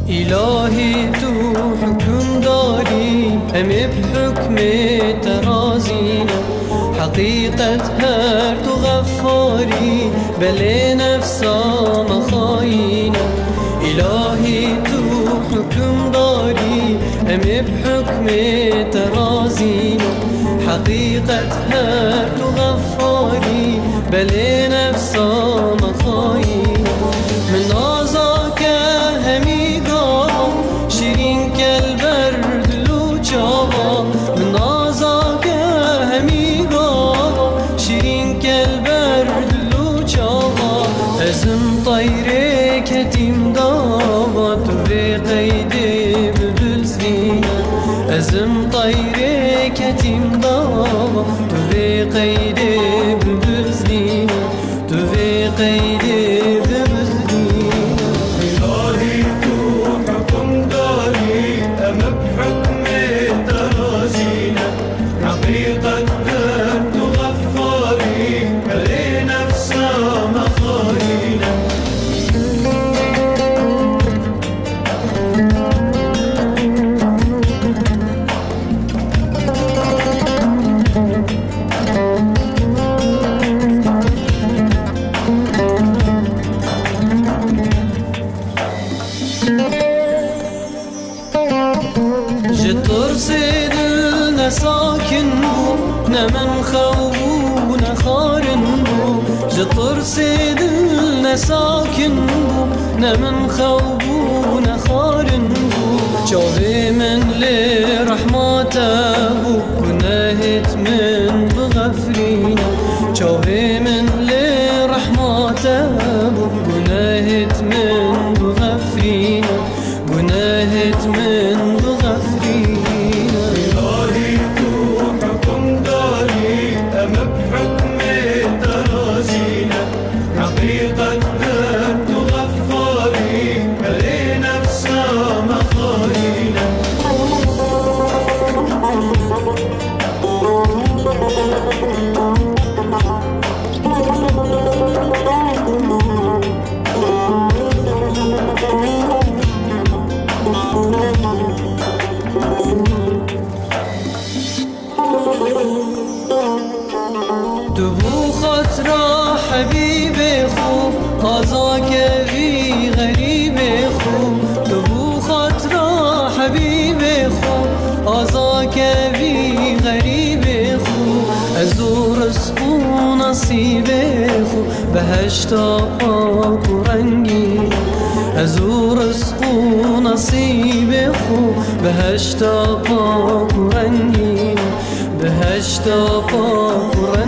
إلهي تو حكم داري هم بحكم ترازينا حقيقة هر تو غفاري بل نفسا مخاينا إلهي تو حكم داري هم بحكم ترازينا حقيقة هر تو غفاري بل نفسا مخاينا من آزاك همي شیرین کل برد لوچاوا من آزاک همیگا شیرین کل برد لوچاوا ازم طیره کتیم داوا تو به قیده ببلزینا ازم طیره کتیم داوا تو به قیده ببلزینا تو به قیده جترسي دلنا ساكن بو نمن خوبو نخارن بو جترسي دلنا ساكن بو نمن خوبو نخارن بو جاوي من لرحمته بو گناهت من بغفرينا جاوي من لرحمته بو گناهت من بغفرينا گناهت من تو بو خاطرا حبیب خوب آزاگری غریب خوب تو بو خاطرا حبیب خوب آزاگری غریب خوب از او رزق و نصیب خوب بهشتا پاک و رنگین از او رزق و نصیب خوب بهشتا پاک و رنگین بهشتا پاک و رنگین